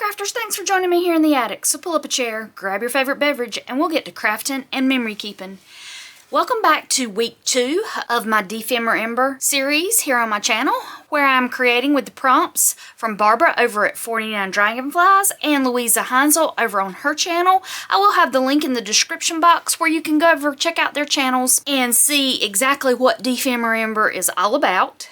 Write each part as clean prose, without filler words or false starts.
Crafters, thanks for joining me here in the attic. So pull up a chair, grab your favorite beverage, and we'll get to crafting and memory keeping. Welcome back to week 2 of my Dephemerember series here on my channel, where I'm creating with the prompts from Barbara over at 49 Dragonflies and LUISE HEINZL over on her channel. I will have the link in the description box where you can go over, check out their channels, and see exactly what Dephemerember is all about.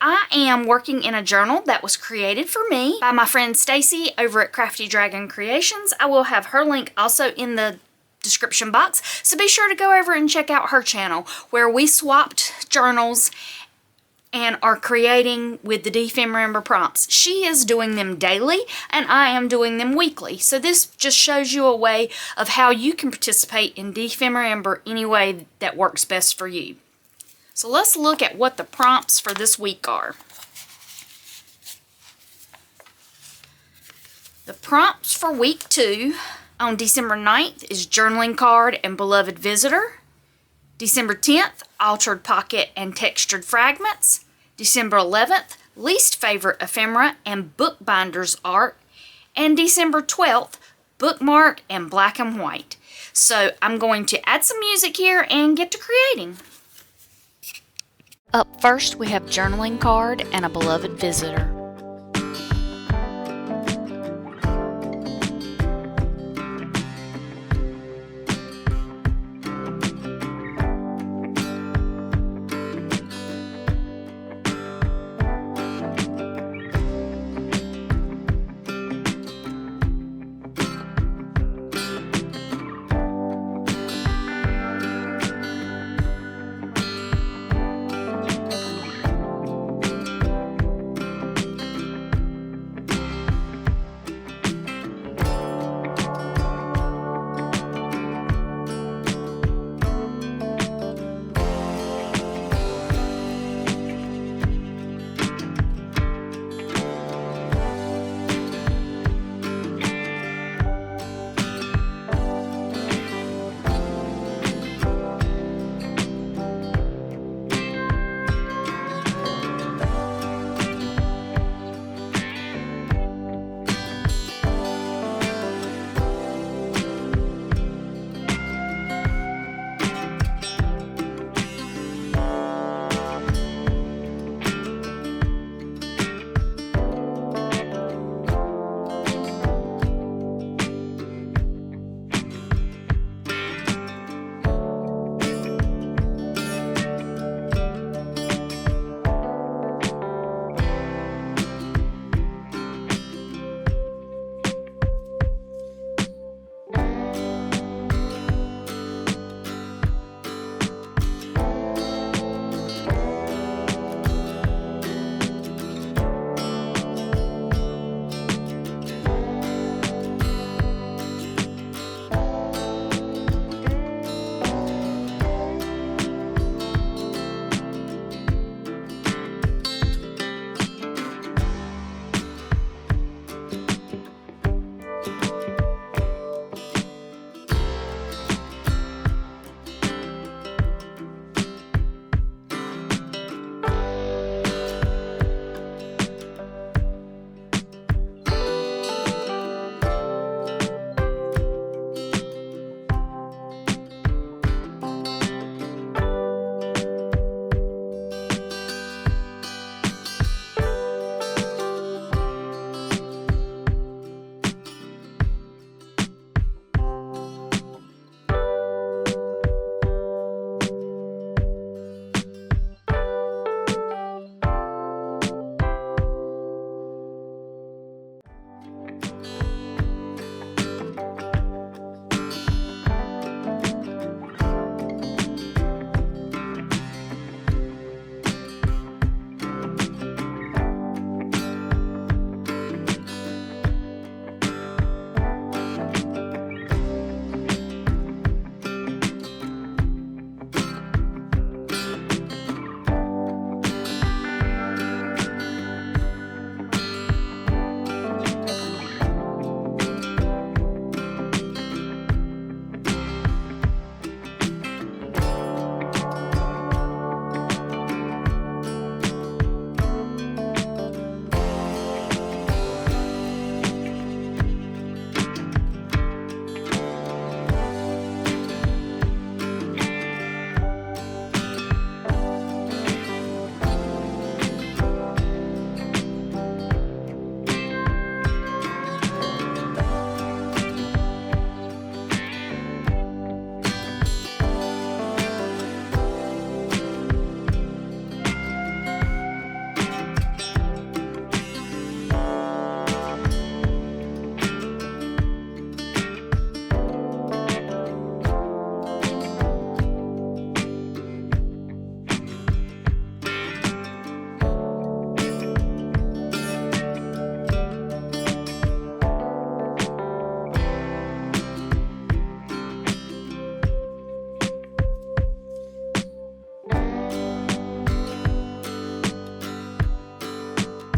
I am working in a journal that was created for me by my friend Stacy over at Crafty Dragon Creations. I will have her link also in the description box, so be sure to go over and check out her channel where we swapped journals and are creating with the Dephemerember prompts. She is doing them daily and I am doing them weekly, so this just shows you a way of how you can participate in Dephemerember any way that works best for you. So let's look at what the prompts for this week are. The prompts for week 2 on December 9th is Journaling Card and Beloved Visitor. December 10th, Altered Pocket and Textured Fragments. December 11th, Least Favorite Ephemera and Bookbinders Art. And December 12th, Bookmark and Black and White. So I'm going to add some music here and get to creating. Up first, we have Journaling Card and a Beloved Visitor.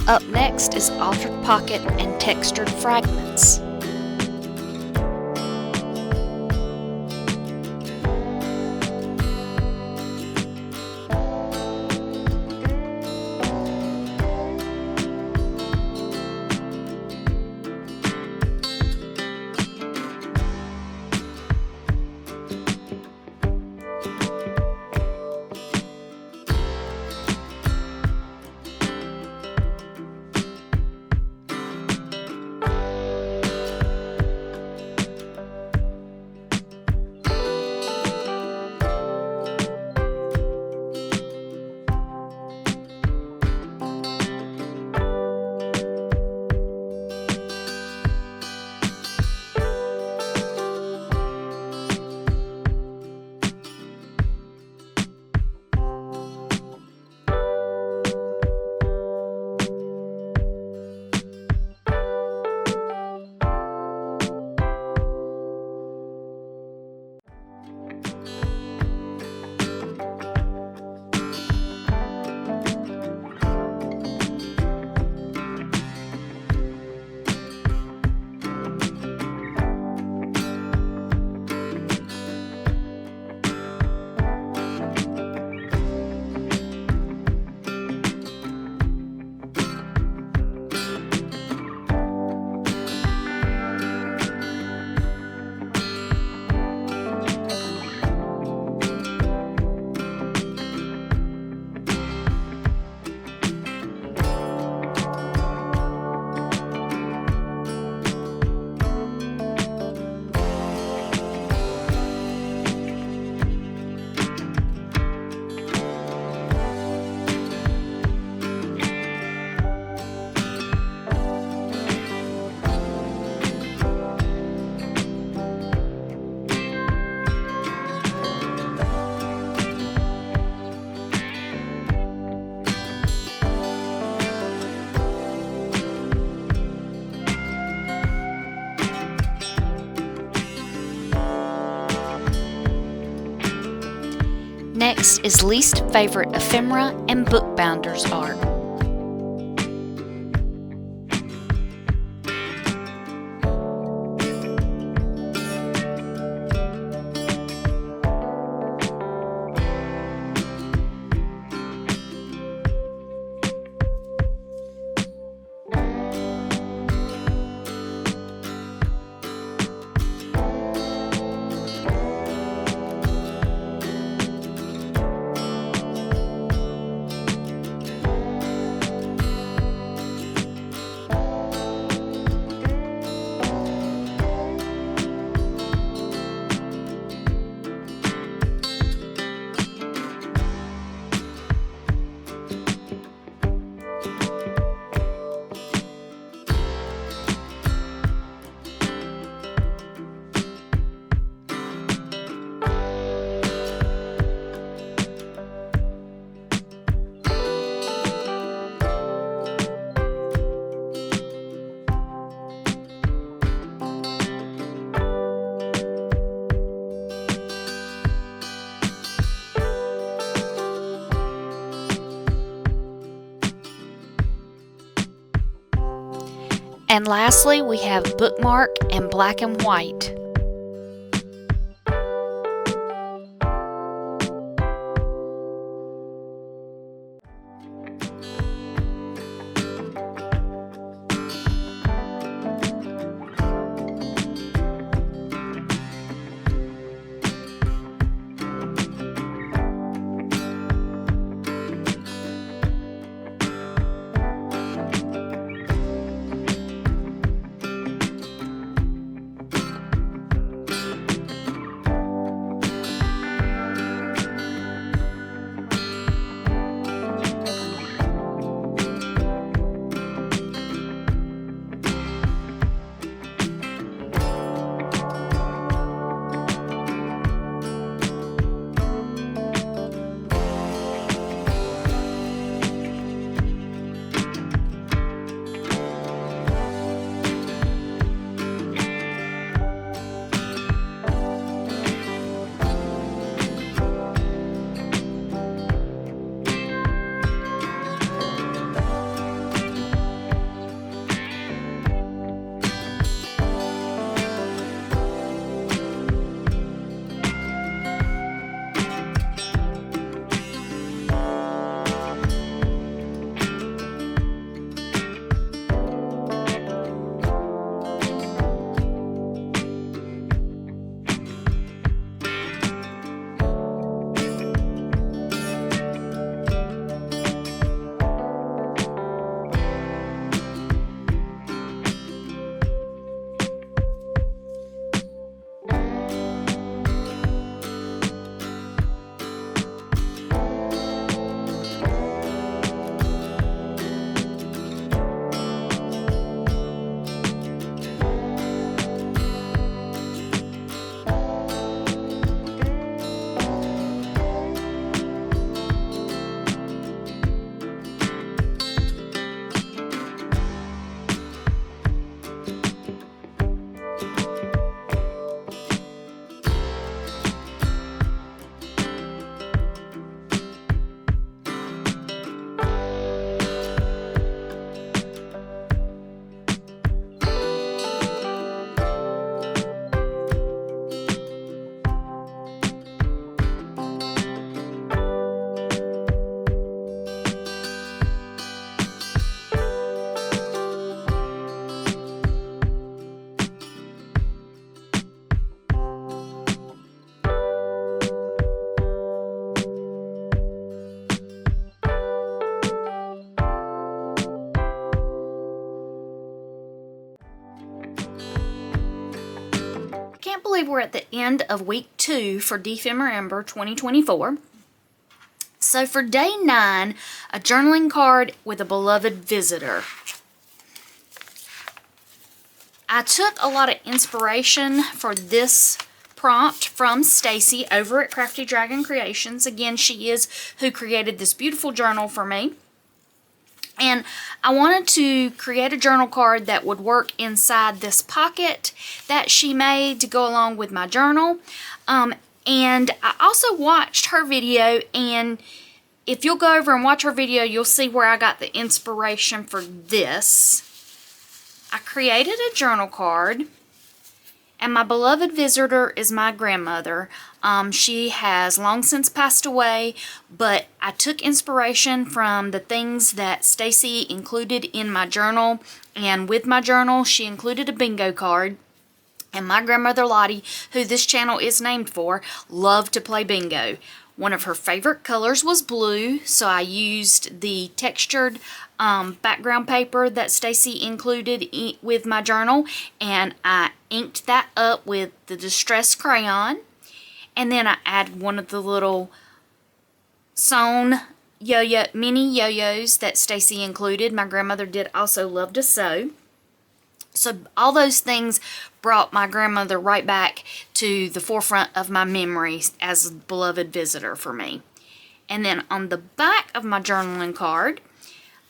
Up next is Altered Pocket and Textured Fragments. Next is Least Favorite Ephemera and Bookbinders art. And lastly, we have Bookmark and Black and White. believe we're at the end of week 2 for Dephemerember 2024. So for day 9, a journaling card with a beloved visitor. I took a lot of inspiration for this prompt from Stacy over at Crafty Dragon Creations. Again, she is who created this beautiful journal for me. And I wanted to create a journal card that would work inside this pocket that she made to go along with my journal. And I also watched her video, and if you'll go over and watch her video, you'll see where I got the inspiration for this. I created a journal card, and my beloved visitor is my grandmother. She has long since passed away, but I took inspiration from the things that Stacy included in my journal, and with my journal, she included a bingo card. And my grandmother Lottie, who this channel is named for, loved to play bingo. One of her favorite colors was blue, so I used the textured background paper that Stacy included with my journal, and I inked that up with the distress crayon. And then I added one of the little sewn mini yo-yos that Stacy included. My grandmother did also love to sew. So all those things brought my grandmother right back to the forefront of my memories as a beloved visitor for me. And then on the back of my journaling card,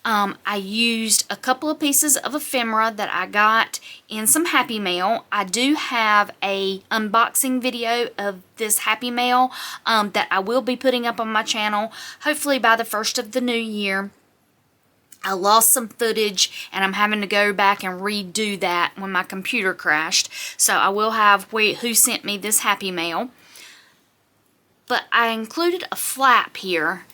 I used a couple of pieces of ephemera that I got in some Happy Mail. I do have a unboxing video of this Happy Mail that I will be putting up on my channel, hopefully by the first of the new year. I lost some footage, and I'm having to go back and redo that when my computer crashed. So I will have who sent me this Happy Mail. But I included a flap here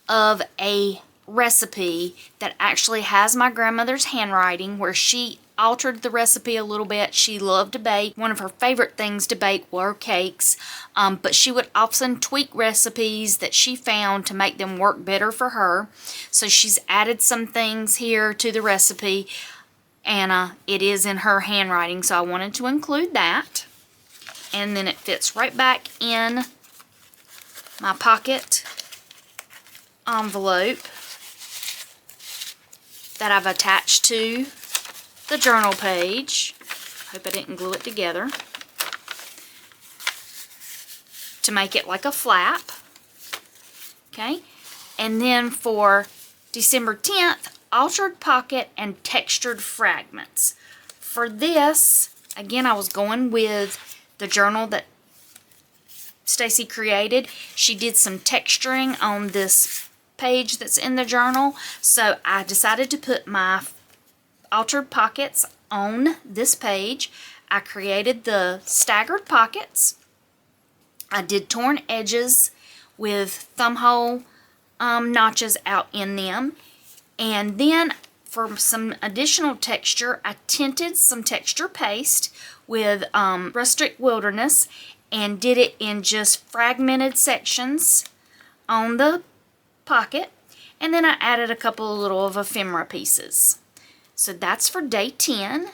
of a recipe that actually has my grandmother's handwriting, where she altered the recipe a little bit. She loved to bake. One of her favorite things to bake were cakes, but she would often tweak recipes that she found to make them work better for her. So she's added some things here to the recipe, and it is in her handwriting, so I wanted to include that. And then it fits right back in my pocket envelope that I've attached to the journal page. Hope I didn't glue it together to make it like a flap. Okay, and then for December 10th, altered pocket and textured fragments. For this, again, I was going with the journal that Stacy created. She did some texturing on this page that's in the journal, so I decided to put my altered pockets on this page. I created the staggered pockets. I did torn edges with thumb hole notches out in them, and then for some additional texture, I tinted some texture paste with Rustic Wilderness and did it in just fragmented sections on the pocket, and then I added a couple of little of ephemera pieces. So that's for day 10.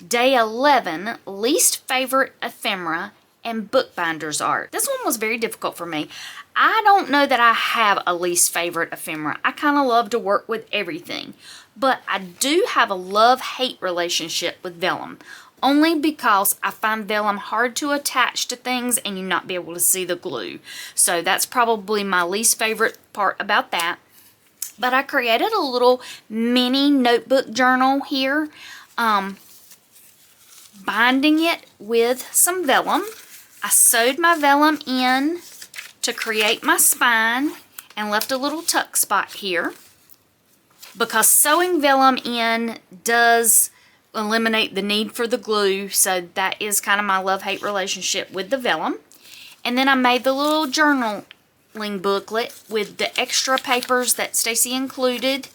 Day 11, least favorite ephemera and bookbinders art. This one was very difficult for me. I don't know that I have a least favorite ephemera. I kind of love to work with everything, but I do have a love-hate relationship with vellum, only because I find vellum hard to attach to things and you not be able to see the glue. So that's probably my least favorite part about that. But I created a little mini notebook journal here, binding it with some vellum. I sewed my vellum in to create my spine and left a little tuck spot here, because sewing vellum in does eliminate the need for the glue, so that is kind of my love-hate relationship with the vellum. And then I made the little journaling booklet with the extra papers that Stacy included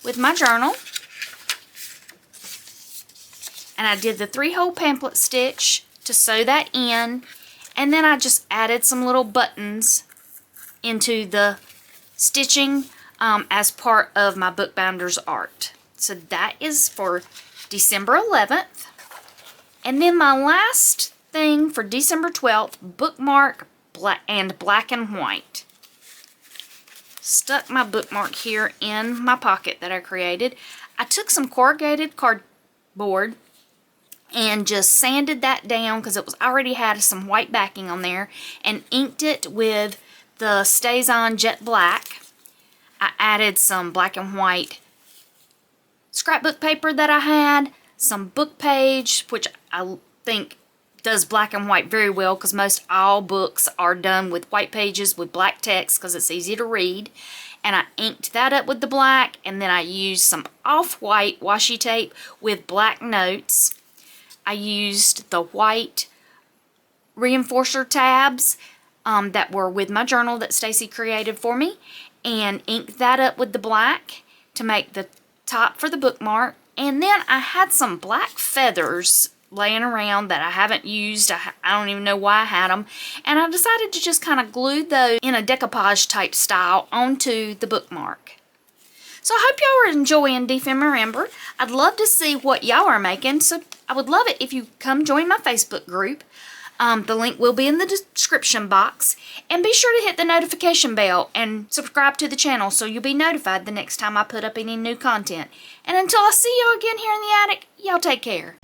with my journal. And I did the 3-hole pamphlet stitch to sew that in, and then I just added some little buttons into the stitching as part of my bookbinders art. So that is for December 11th. And then my last thing for December 12th, bookmark and black and white. Stuck my bookmark here in my pocket that I created. I took some corrugated cardboard and just sanded that down because it was already had some white backing on there, and inked it with the Stays On Jet Black. I added some black and white scrapbook paper that I had, some book page, which I think does black and white very well because most all books are done with white pages with black text because it's easy to read. And I inked that up with the black, and then I used some off-white washi tape with black notes. I used the white reinforcer tabs that were with my journal that Stacy created for me, and inked that up with the black to make the top for the bookmark. And then I had some black feathers laying around that I haven't used. I don't even know why I had them. And I decided to just kind of glue those in a decoupage type style onto the bookmark. So I hope y'all are enjoying Dephemerember. I'd love to see what y'all are making, so I would love it if you come join my Facebook group. The link will be in the description box. And be sure to hit the notification bell and subscribe to the channel so you'll be notified the next time I put up any new content. And until I see y'all again here in the attic, y'all take care.